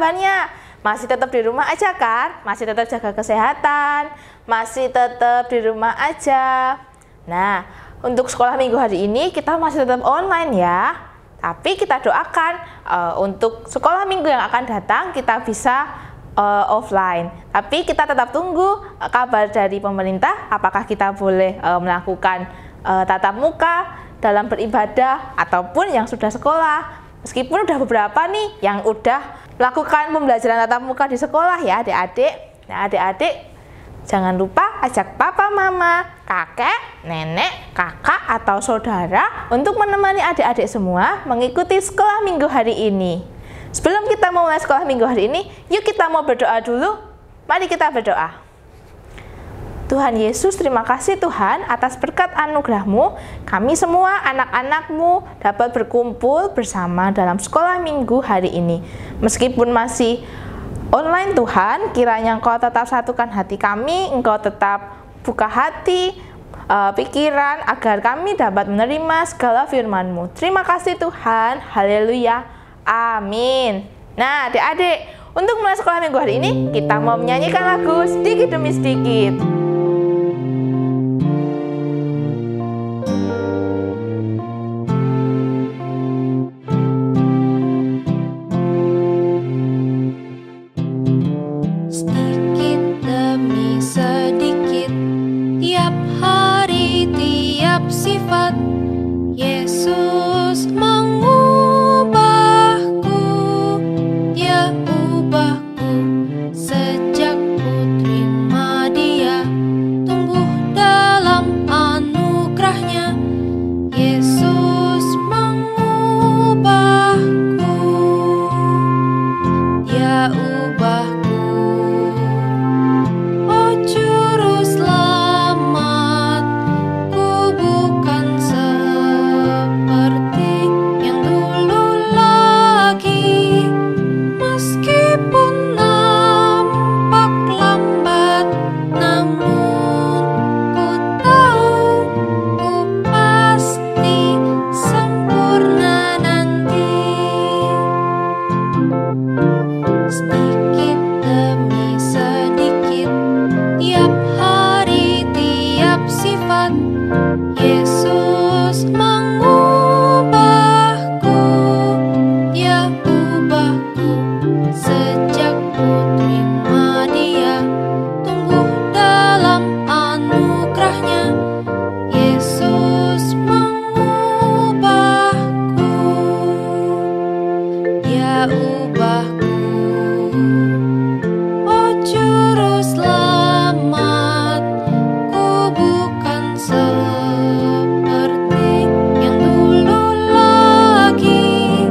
kabarnya? Masih tetap di rumah aja kan? Masih tetap jaga kesehatan? Masih tetap di rumah aja? Nah, untuk sekolah minggu hari ini kita masih tetap online ya. Tapi kita doakan untuk sekolah minggu yang akan datang kita bisa offline. Tapi kita tetap tunggu kabar dari pemerintah apakah kita boleh melakukan tatap muka dalam beribadah ataupun yang sudah sekolah. Meskipun udah beberapa nih yang udah melakukan pembelajaran tatap muka di sekolah ya adik-adik. Nah adik-adik jangan lupa ajak papa, mama, kakek, nenek, kakak atau saudara untuk menemani adik-adik semua mengikuti sekolah minggu hari ini. Sebelum kita memulai sekolah minggu hari ini, yuk kita mau berdoa dulu. Mari kita berdoa. Tuhan Yesus, terima kasih Tuhan atas berkat anugerah-Mu, kami semua anak-anak-Mu dapat berkumpul bersama dalam sekolah minggu hari ini. Meskipun masih online Tuhan, kiranya Engkau tetap satukan hati kami, Engkau tetap buka hati, pikiran, agar kami dapat menerima segala firman-Mu. Terima kasih Tuhan, haleluya, amin. Nah adik-adik, untuk mulai sekolah minggu hari ini, kita mau menyanyikan lagu sedikit demi sedikit. Sifat Yesus mengubahku, Dia ubahku sejak ku terima Dia, tumbuh dalam anugerahnya. Yesus mengubahku, Dia ubahku. Oh juru selamat, bukan seperti yang dulu lagi, meskipun nampak lambat, namun ku tahu ku pasti sempurna nanti. Sedikit demi sedikit, tiap hari, tiap sifat, Yesus mengubahku, Dia ubahku sejak ku terima Dia, tumbuh dalam anugerahnya. Yesus mengubahku, Dia ubahku. Oh juru selamat, ku bukan seperti yang dulu lagi,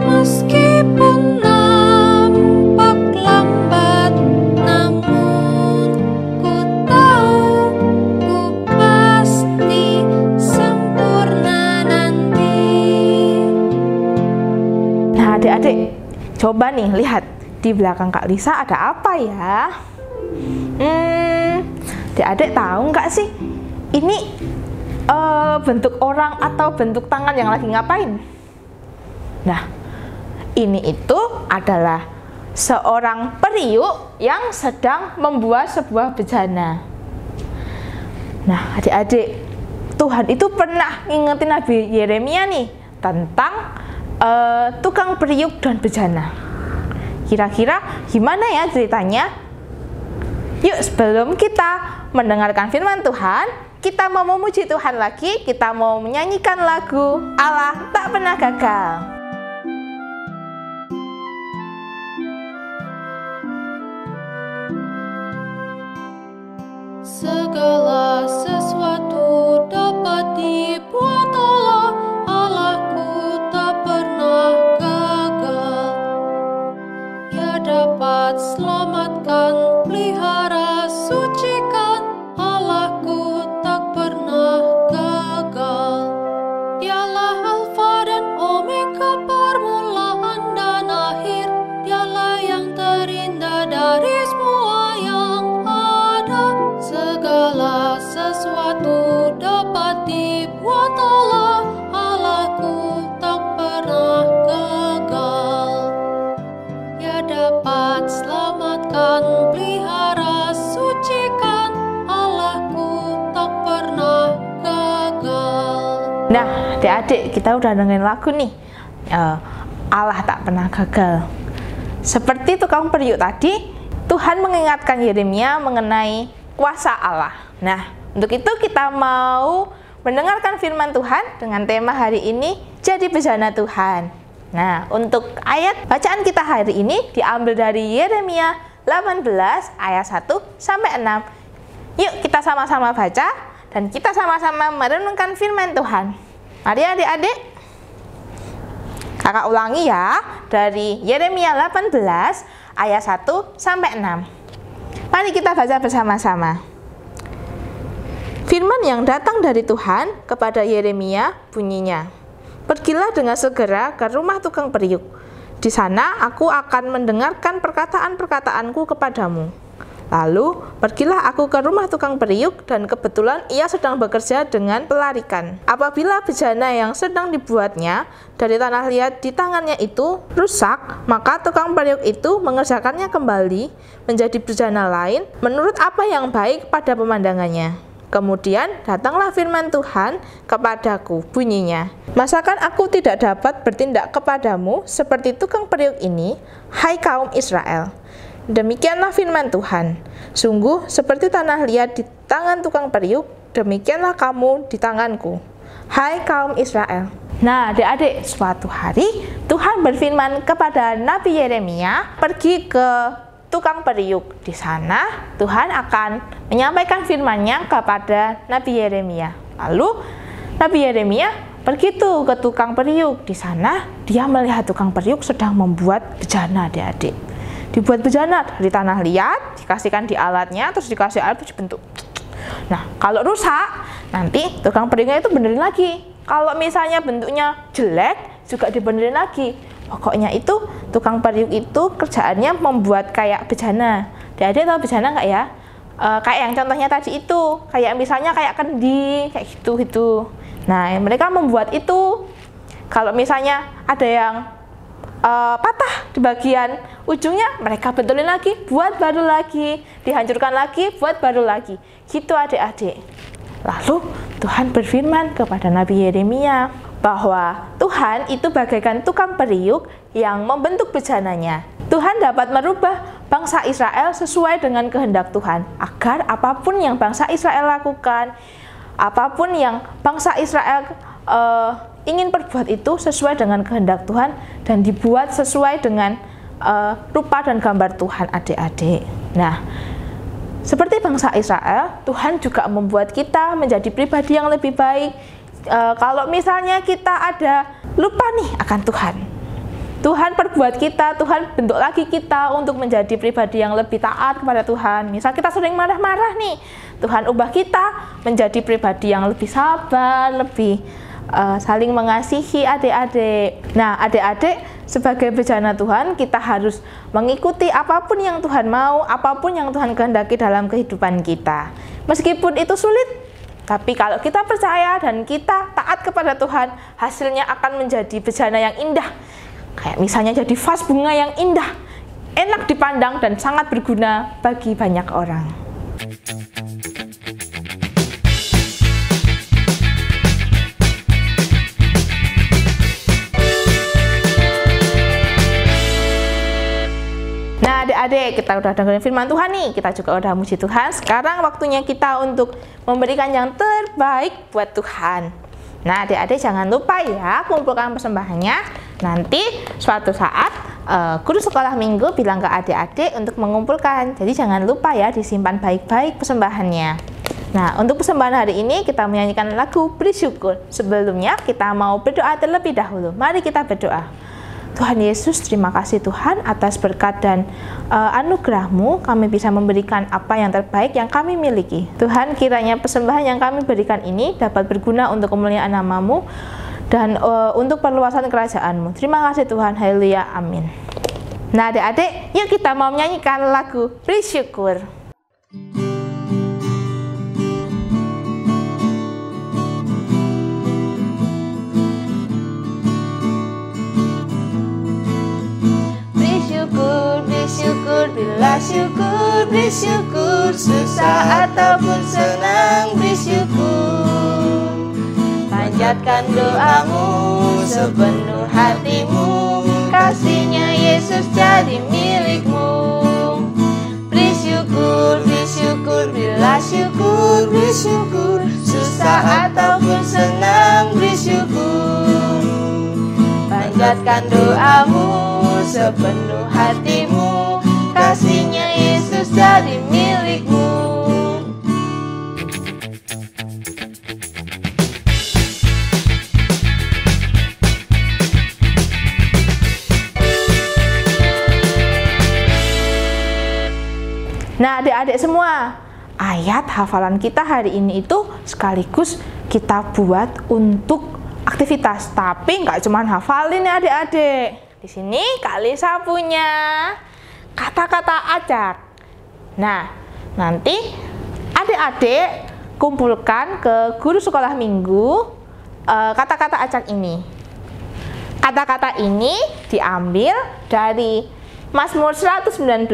meskipun nampak lambat, namun ku tahu ku pasti sempurna nanti. Nah adik-adik, coba nih lihat di belakang Kak Lisa ada apa ya? Adik-adik tahu nggak sih ini bentuk orang atau bentuk tangan yang lagi ngapain? Nah, ini itu adalah seorang periuk yang sedang membuat sebuah bejana. Nah, adik-adik, Tuhan itu pernah ngingetin Nabi Yeremia nih tentang tukang periuk dan bejana. Kira-kira gimana ya ceritanya? Yuk, sebelum kita mendengarkan firman Tuhan, kita mau memuji Tuhan lagi, kita mau menyanyikan lagu Allah Tak Pernah Gagal. Segala sesuatu dapat dibuat Allah, Allahku tak pernah gagal. Ia dapat selamatkan, pelihara, sucikan, Allahku tak pernah gagal. Dialah Alfa dan Omega, permulaan dan akhir. Dialah yang terindah dari semua yang ada. Segala sesuatu dapat dibuat Allah, Allahku tak pernah gagal. Ia dapat selamatkan, pelihara, sucikan, Allahku tak pernah gagal. Nah, adik-adik, kita udah dengerin lagu nih, Allah tak pernah gagal. Seperti tukang periuk tadi, Tuhan mengingatkan Yeremia mengenai kuasa Allah. Nah, untuk itu kita mau mendengarkan firman Tuhan dengan tema hari ini, jadi bejana Tuhan. Nah, untuk ayat bacaan kita hari ini diambil dari Yeremia 18 ayat 1 sampai 6. Yuk kita sama-sama baca dan kita sama-sama merenungkan firman Tuhan. Mari adik-adik, kakak ulangi ya, dari Yeremia 18 ayat 1 sampai 6. Mari kita baca bersama-sama. Firman yang datang dari Tuhan kepada Yeremia bunyinya, "Pergilah dengan segera ke rumah tukang periuk. Di sana aku akan mendengarkan perkataan-perkataanku kepadamu. Lalu pergilah aku ke rumah tukang periuk, dan kebetulan ia sedang bekerja dengan pelarikan. Apabila bejana yang sedang dibuatnya dari tanah liat di tangannya itu rusak, maka tukang periuk itu mengerjakannya kembali menjadi bejana lain menurut apa yang baik pada pemandangannya. Kemudian datanglah firman Tuhan kepadaku, bunyinya, masakan aku tidak dapat bertindak kepadamu seperti tukang periuk ini, hai kaum Israel? Demikianlah firman Tuhan, sungguh seperti tanah liat di tangan tukang periuk, demikianlah kamu di tanganku, hai kaum Israel." Nah, adik-adik, suatu hari Tuhan berfirman kepada Nabi Yeremia, pergi ke tukang periuk. Di sana Tuhan akan menyampaikan firman-Nya kepada Nabi Yeremia. Lalu Nabi Yeremia pergi tuh ke tukang periuk. Di sana dia melihat tukang periuk sedang membuat bejana, adik-adik. Dibuat bejana dari tanah liat, dikasihkan di alatnya, terus dikasih alat terus dibentuk. Nah, kalau rusak, nanti tukang periuknya itu benerin lagi. Kalau misalnya bentuknya jelek, juga dibenerin lagi. Pokoknya itu tukang periuk itu kerjaannya membuat kayak bejana. Adik-adik tahu bejana nggak ya? Kayak yang contohnya tadi itu, kayak misalnya kayak kendi, kayak gitu. Nah, mereka membuat itu. Kalau misalnya ada yang patah di bagian ujungnya, mereka betulin lagi, buat baru lagi, dihancurkan lagi, buat baru lagi. Gitu adik-adik. Lalu Tuhan berfirman kepada Nabi Yeremia bahwa Tuhan itu bagaikan tukang periuk yang membentuk bejananya. Tuhan dapat merubah bangsa Israel sesuai dengan kehendak Tuhan, agar apapun yang bangsa Israel lakukan, apapun yang bangsa Israel ingin perbuat itu sesuai dengan kehendak Tuhan dan dibuat sesuai dengan rupa dan gambar Tuhan, adik-adik. Nah, seperti bangsa Israel, Tuhan juga membuat kita menjadi pribadi yang lebih baik. Kalau misalnya kita ada lupa nih akan Tuhan, Tuhan perbuat kita, Tuhan bentuk lagi kita untuk menjadi pribadi yang lebih taat kepada Tuhan. Misal kita sering marah-marah nih, Tuhan ubah kita menjadi pribadi yang lebih sabar, lebih saling mengasihi adik-adik. Nah, adik-adik, sebagai bejana Tuhan, kita harus mengikuti apapun yang Tuhan mau, apapun yang Tuhan kehendaki dalam kehidupan kita. Meskipun itu sulit, tapi kalau kita percaya dan kita taat kepada Tuhan, hasilnya akan menjadi bejana yang indah. Kayak misalnya jadi vas bunga yang indah, enak dipandang dan sangat berguna bagi banyak orang. Nah, adik-adik, kita udah dengerin firman Tuhan nih, kita juga udah muji Tuhan. Sekarang waktunya kita untuk memberikan yang terbaik buat Tuhan. Nah, adik-adik jangan lupa ya, kumpulkan persembahannya. Nanti suatu saat guru sekolah minggu bilang ke adik-adik untuk mengumpulkan. Jadi jangan lupa ya, disimpan baik-baik persembahannya. Nah, untuk persembahan hari ini kita menyanyikan lagu bersyukur. Sebelumnya kita mau berdoa terlebih dahulu. Mari kita berdoa. Tuhan Yesus, terima kasih Tuhan atas berkat dan anugerah-Mu, kami bisa memberikan apa yang terbaik yang kami miliki. Tuhan, kiranya persembahan yang kami berikan ini dapat berguna untuk kemuliaan nama-Mu dan untuk perluasan kerajaan-Mu. Terima kasih Tuhan, haleluya, amin. Nah, adik-adik, yuk kita mau menyanyikan lagu bersyukur. Bersyukur bila syukur, beri syukur, susah ataupun senang, beri syukur. Panjatkan doamu sepenuh hatimu, kasihnya Yesus jadi milikmu. Beri syukur, bila syukur, beri syukur, susah ataupun senang, beri syukur. Panjatkan doamu sepenuh hatimu, kasihnya Yesus jadi milikmu. Nah, adik-adik semua, ayat hafalan kita hari ini itu sekaligus kita buat untuk aktivitas. Tapi nggak cuma hafalin ya adik-adik. Di sini Kak Lisa punya kata-kata acak. Nah, nanti adik-adik kumpulkan ke guru sekolah minggu kata-kata acak ini. Kata-kata ini diambil dari Mazmur 119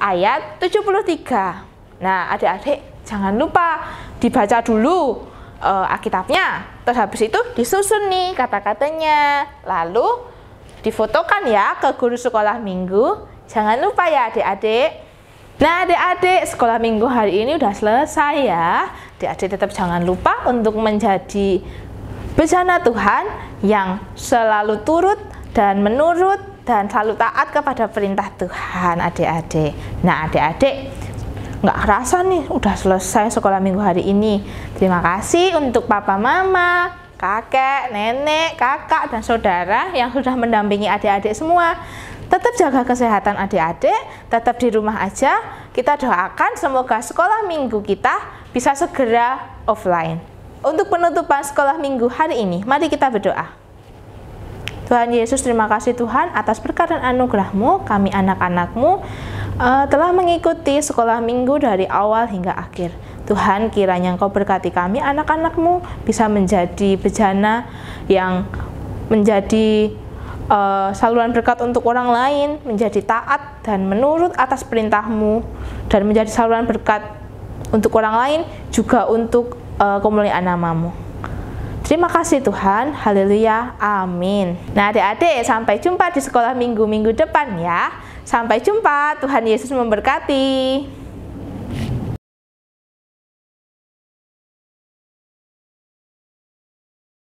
ayat 73. Nah, adik-adik jangan lupa dibaca dulu Alkitabnya. Terus habis itu disusun nih kata-katanya. Lalu difotokan ya ke guru sekolah minggu. Jangan lupa ya adik-adik. Nah, adik-adik, sekolah minggu hari ini udah selesai ya. Adik-adik tetap jangan lupa untuk menjadi bejana Tuhan yang selalu turut dan menurut dan selalu taat kepada perintah Tuhan, adik-adik. Nah, adik-adik, nggak kerasa nih udah selesai sekolah minggu hari ini. Terima kasih untuk papa mama, kakek, nenek, kakak, dan saudara yang sudah mendampingi adik-adik semua. Tetap jaga kesehatan adik-adik, tetap di rumah aja. Kita doakan semoga sekolah minggu kita bisa segera offline. Untuk penutupan sekolah minggu hari ini, mari kita berdoa. Tuhan Yesus, terima kasih Tuhan atas berkat dan anugerah-Mu. Kami anak-anak-Mu telah mengikuti sekolah minggu dari awal hingga akhir. Tuhan, kiranya Engkau berkati kami anak-anak-Mu bisa menjadi bejana yang menjadi saluran berkat untuk orang lain, menjadi taat dan menurut atas perintah-Mu, dan menjadi saluran berkat untuk orang lain, juga untuk kemuliaan nama-Mu. Terima kasih Tuhan, haleluya, amin. Nah adik-adik, sampai jumpa di sekolah minggu-minggu depan ya. Sampai jumpa, Tuhan Yesus memberkati.